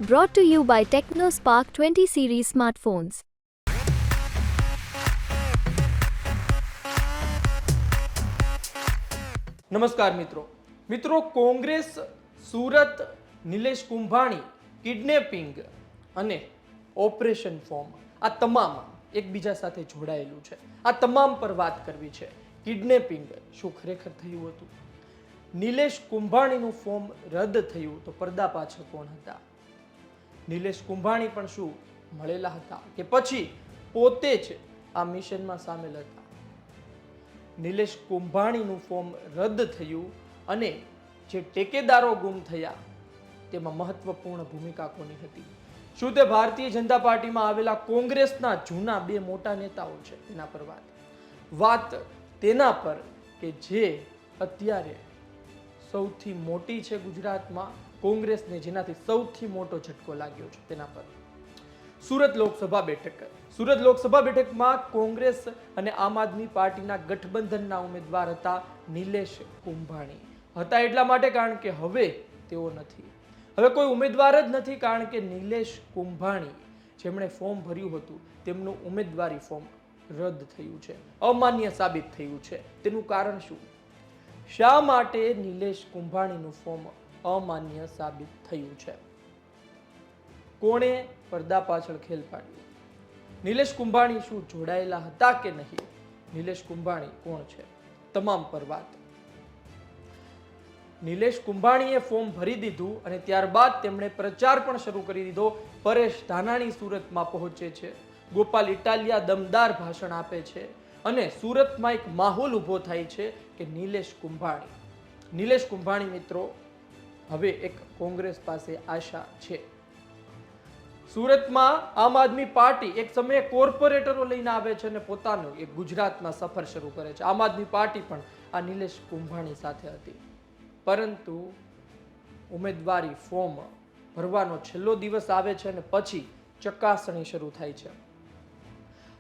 Brought to you by TechnoSpark 20 series smartphones. નમસ્કાર મિત્રો Congress Surat Nilesh Kumbhani kidnapping અને ઓપરેશન ફોર્મ આ તમામ એકબીજા સાથે જોડાયેલું છે. આ તમામ પર વાત કરવી છે. કિડનેપિંગ શું ખરેખર થયું હતું? નિલેશ કુંભાણીનું ફોર્મ રદ થયું તો પડદા પાછળ કોણ હતા? નિલેશ કુંભાણી પણ શું મળેલા હતા કે પછી પોતે જ આ મિશનમાં સામેલ હતા? નિલેશ કુંભાણીનું ફોર્મ રદ થયું અને જે ટેકેદારો ગુમ થયા તેમાં મહત્વપૂર્ણ ભૂમિકા કોની હતી? શું તે ભારતીય જનતા પાર્ટીમાં આવેલા કોંગ્રેસના જૂના બે મોટા નેતાઓ છે? તેના પર વાત તેના પર કે જે અત્યારે સૌથી મોટી છે ગુજરાતમાં કોંગ્રેસને, જેનાથી સૌથી મોટો ઝટકો લાગ્યો છે તેના પર. સુરત લોકસભા બેઠક. સુરત લોકસભા બેઠકમાં કોંગ્રેસ અને આમ આદમી પાર્ટીના ગઠબંધનના ઉમેદવાર હતા નિલેશ કુંભાણી. હતા એટલા માટે કારણ કે હવે તેઓ નથી. હવે કોઈ ઉમેદવાર જ નથી કારણ કે નિલેશ કુંભાણી જેમણે ફોર્મ ભર્યું હતું તેમનું ઉમેદવારી ફોર્મ રદ થયું છે, અમાન્ય સાબિત થયું છે. તેનું કારણ શું? શા માટે નિલેશ કુંભાણીનું ફોર્મ અમાન્ય સાબિત થયું છે? કોણે પડદા પાછળ ખેલ પાડ્યો? નિલેશ કુંભાણી શું જોડાયેલા હતા કે નહીં? નિલેશ કુંભાણી કોણ છે? તમામ પર વાત. નિલેશ કુંભાણીએ ફોર્મ ભરી દીધું અને ત્યારબાદ તેમણે પ્રચાર પણ શરૂ કરી દીધો. પરેશ ધાનાણી સુરતમાં પહોંચે છે, ગોપાલ ઇટાલિયા દમદાર ભાષણ આપે છે અને સુરતમાં એક માહોલ ઊભો થાય છે કે નિલેશ કુંભાણી મિત્રો હવે એક કોંગ્રેસ પાસે આશા છે. સુરતમાં આમ આદમી પાર્ટી એક સમયે કોર્પોરેટરો લઈને આવે છે અને પોતાનું એક ગુજરાતમાં સફર શરૂ કરે છે. આમ આદમી પાર્ટી પણ આ નિલેશ કુંભાણી સાથે હતી. પરંતુ ઉમેદવારી ફોર્મ ભરવાનો છેલ્લો દિવસ આવે છે અને પછી ચકાસણી શરૂ થાય છે.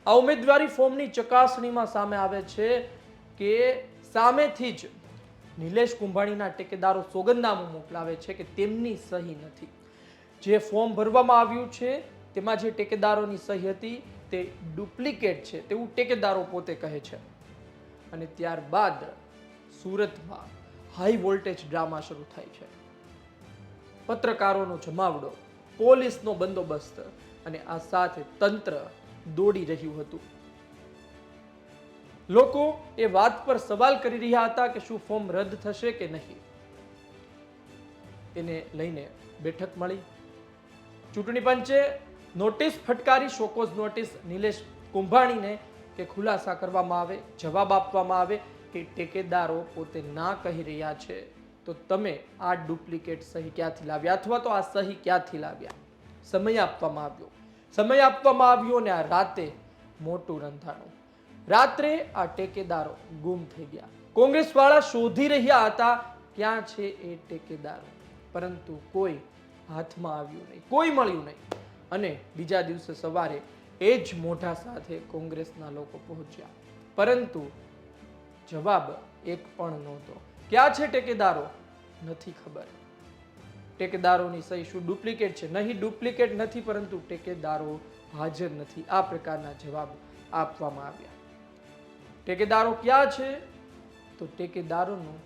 આ ઉમેદવારી ફોર્મની ચકાસણીમાં સામે આવે છે કે સામેથી જ નિલેશ કુંભાણીના ટેકેદારો સોગંદનામું મોકલાવે છે કે તેમની સહી નથી. જે ફોર્મ ભરવામાં આવ્યું છે તેમાં જે ટેકેદારોની સહી હતી તે ડુપ્લિકેટ છે તેવું ટેકેદારો પોતે કહે છે. અને ત્યારબાદ સુરતમાં હાઈ વોલ્ટેજ ડ્રામા શરૂ થાય છે. પત્રકારોનો જમાવડો, પોલીસનો બંદોબસ્ત અને આ સાથે તંત્ર દોડી રહ્યું હતું. લોકો એ વાત પર સવાલ કરી રહ્યા હતા કે શું ફોર્મ રદ થશે કે નહીં. તેને લઈને બેઠક મળી. ચૂંટણી પંચે નોટિસ ફટકારી, શોકોઝ નોટિસ નિલેશ કુંભાણીને કે ખુલાસા કરવામાં આવે, જવાબ આપવામાં આવે કે ટેકેદારો પોતે ના કહી રહ્યા છે તો તમે આ ડુપ્લિકેટ સહી ક્યાંથી લાવ્યા અથવા તો આ સહી ક્યાંથી લાવ્યા. સમય આપવામાં આવ્યો ને આ રાતે મોટું રંધાણું. રાત્રે આ ટેકેદારો ગુમ થઈ ગયા. કોંગ્રેસ વાળા શોધી રહ્યા હતા ક્યાં છે એ ટેકેદારો, પરંતુ કોઈ હાથમાં આવ્યું નહીં, કોઈ મળ્યું નહીં. અને બીજા દિવસે સવારે એ જ મોઢા સાથે કોંગ્રેસના લોકો પહોંચ્યા, પરંતુ જવાબ એક પણ નહોતો. ક્યાં છે ટેકેદારો? નથી ખબર. ટેકેદારોની સહી શું ડુપ્લિકેટ છે? નહીં, ડુપ્લિકેટ નથી, પરંતુ ટેકેદારો હાજર નથી. આ પ્રકારના જવાબ આપવામાં આવ્યા. ટેકેદારો ક્યાં છે? તો ટેકેદારોનું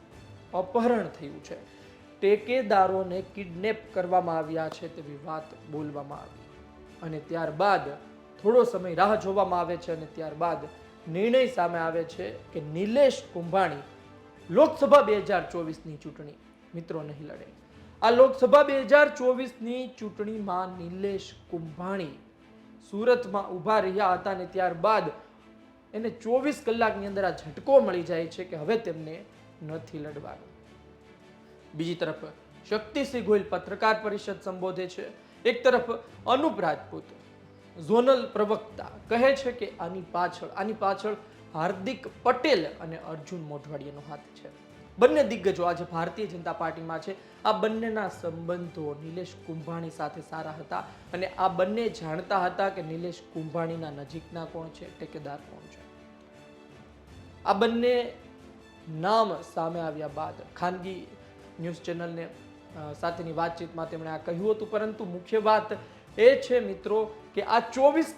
અપહરણ થયું છે, ટેકેદારોને કિડનેપ કરવામાં આવ્યા છે તેવી વાત બોલવામાં આવી. અને ત્યારબાદ થોડો સમય રાહ જોવામાં આવે છે અને ત્યારબાદ નિર્ણય સામે આવે છે કે નિલેશ કુંભાણી લોકસભા 2024ની ચૂંટણી મિત્રો નહીં લડે. આ લોકસભા 2024ની ચૂંટણીમાં નિલેશ કુંભાણી સુરતમાં ઊભા રહ્યા હતા અને ત્યારબાદ એને 24 કલાકની અંદર આ ઝટકો મળી જાય છે કે હવે તેમને નથી લડવાનું. બીજી તરફ શક્તિસિંહ ગોહિલ પત્રકાર પરિષદ સંબોધે છે. એક તરફ અનુપ રાજપૂત ઝોનલ પ્રવક્તા કહે છે કે આની પાછળ હાર્દિક પટેલ અને અર્જુન મોઢવાડિયાનો હાથ છે. બંને દિગ્ગજો આજે ભારતીય જનતા પાર્ટીમાં છે. આ બંનેના સંબંધો નિલેશ કુંભાણી સાથે સારા હતા અને આ બંને જાણતા હતા કે નિલેશ કુંભાણીના નજીકના કોણ છે, ટેકેદાર કોણ છે. આ બંને નામ સામે આવ્યા બાદ ખાનગી ન્યૂઝ ચેનલને સાથેની વાતચીતમાં તેમણે આ કહ્યું હતું. પરંતુ મુખ્ય વાત એ છે મિત્રો કે આ 24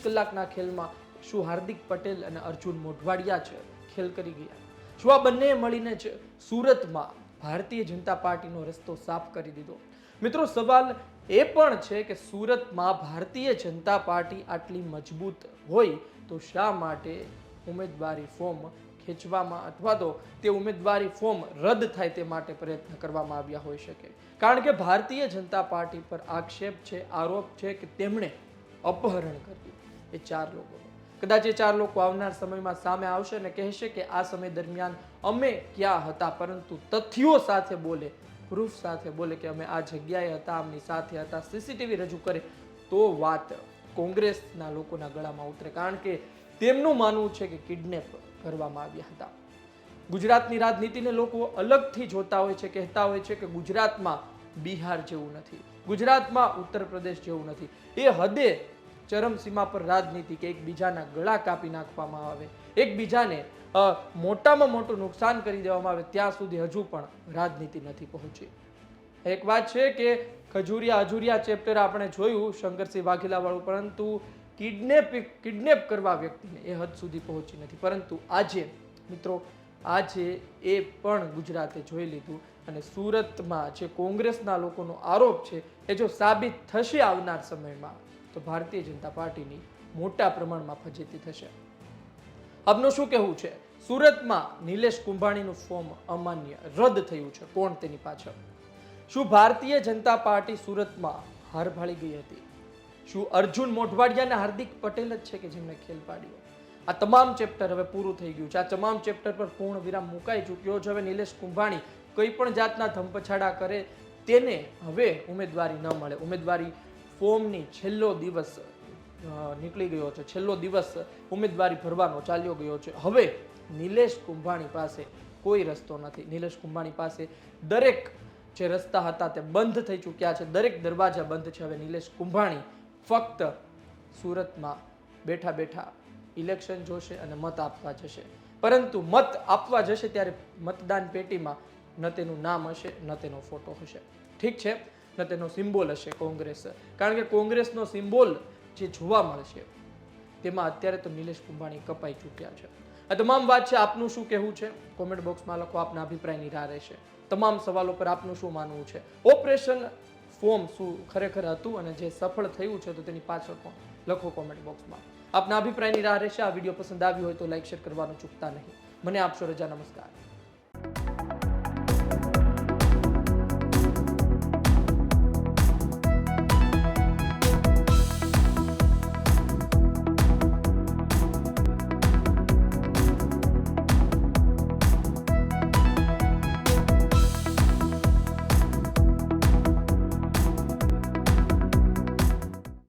કલાકના ખેલમાં શું હાર્દિક પટેલ અને અર્જુન મોઢવાડિયા છે ખેલ કરી ગયા? શું આ બંને મળીને જ સુરતમાં ભારતીય જનતા પાર્ટીનો રસ્તો સાફ કરી દીધો? મિત્રો સવાલ એ પણ છે કે સુરતમાં ભારતીય જનતા પાર્ટી આટલી મજબૂત હોય તો શા માટે ઉમેદવારી ફોર્મ ખેંચવામાં અથવા તો તે ઉમેદવારી ફોર્મ રદ થાય તે માટે પ્રયત્ન કરવામાં આવ્યા હોઈ શકે? કારણ કે ભારતીય જનતા પાર્ટી પર આક્ષેપ છે, આરોપ છે કે તેમણે અપહરણ કર્યું એ 4 લોકો. કદાચ એ 4 લોકો આવનાર સમયમાં સામે આવશે અને કહેશે કે આ સમય દરમિયાન અમે ક્યાં હતા, પરંતુ તથ્યો સાથે બોલે, પ્રૂફ સાથે બોલે કે અમે આ જગ્યાએ હતા, આમની સાથે હતા, સીસીટીવી રજૂ કરે તો વાત કોંગ્રેસના લોકોના ગળામાં ઉતરે. કારણ કે તેમનું માનવું છે કે કિડનેપ કરવામાં આવ્યા હતા. ગુજરાતની રાજનીતિને લોકો અલગથી જોતા હોય છે, કહેતા હોય છે કે ગુજરાતમાં બિહાર જેવું નથી, ગુજરાતમાં ઉત્તર પ્રદેશ જેવું નથી. એ હદે ચરમસીમા પર રાજનીતિ કે એકબીજાના ગળા કાપી નાખવામાં આવે, એકબીજાને મોટામાં મોટું નુકસાન કરી દેવામાં આવે, ત્યાં સુધી હજુ પણ રાજનીતિ નથી પહોંચી. એક વાત છે કે ખજૂરિયા અજુરિયા ચેપ્ટર આપણે જોયું શંકરસિંહ વાઘેલા વાળું, પરંતુ કિડનેપ કરવા વ્યક્તિને એ હદ સુધી પહોંચી નથી. પરંતુ આજે મિત્રો એ પણ ગુજરાતે જોઈ લીધું અને સુરતમાં જે કોંગ્રેસના લોકોનો આરોપ છે એ જો સાબિત થશે આવનાર સમયમાં તો ભારતીય જનતા પાર્ટીની મોટા પ્રમાણમાં ફજીતી થશે. આપનું શું કહેવું છે? સુરતમાં નિલેશ કુંભાણીનું ફોર્મ અમાન્ય રદ થયું છે, કોણ તેની પાછળ? શું ભારતીય જનતા પાર્ટી સુરતમાં હાર ભાળી ગઈ હતી? શું અર્જુન મોઢવાડિયા અને હાર્દિક પટેલ જ છે કે જેમણે ખેલ પાડ્યો? આ તમામ ચેપ્ટર હવે પૂરું થઈ ગયું છે. આ તમામ ચેપ્ટર પર પૂર્ણ વિરામ મુકાઈ ચૂક્યો છે. હવે નિલેશ કુંભાણી કોઈ પણ જાતના ધમપછાડા કરે તેને હવે ઉમેદવારી ન મળે. ઉમેદવારી ફોર્મની છેલ્લો દિવસ નીકળી ગયો છે, છેલ્લો દિવસ ઉમેદવારી ભરવાનો ચાલ્યો ગયો છે. હવે નિલેશ કુંભાણી પાસે કોઈ રસ્તો નથી. નિલેશ કુંભાણી પાસે દરેક જે રસ્તા હતા તે બંધ થઈ ચૂક્યા છે, દરેક દરવાજા બંધ છે. હવે નિલેશ કુંભાણી ફક્ત સુરતમાં બેઠા બેઠા ઇલેક્શન જોશે અને મત આપવા જશે. પરંતુ મત આપવા જશે ત્યારે મતદાન પેટીમાં ન તેનું નામ હશે, ન તેનો ફોટો હશે. ઠીક છે, ન તેનો સિમ્બોલ હશે કોંગ્રેસ. કારણ કે કોંગ્રેસનો સિમ્બોલ જે જોવા મળશે તેમાં અત્યારે તો નિલેશ કુંભાણી કપાઈ ચૂક્યા છે. આ તમામ વાત છે. આપનું શું કહેવું છે? કોમેન્ટ બોક્સમાં લખો. આપના અભિપ્રાયની રાહ રહેશે. તમામ સવાલો પર આપનું શું માનવું છે? ઓપરેશન ફોર્મ શું ખરેખર હતું અને જે સફળ થયું છે તો તેની પાછળ કોણ? લખો કોમેન્ટ બોક્સમાં. આપના અભિપ્રાયની રાહ રહેશે. આ વિડીયો પસંદ આવ્યો હોય તો લાઈક શેર કરવાનું ચૂકતા નહીં. મને આપશો રજા. નમસ્કાર.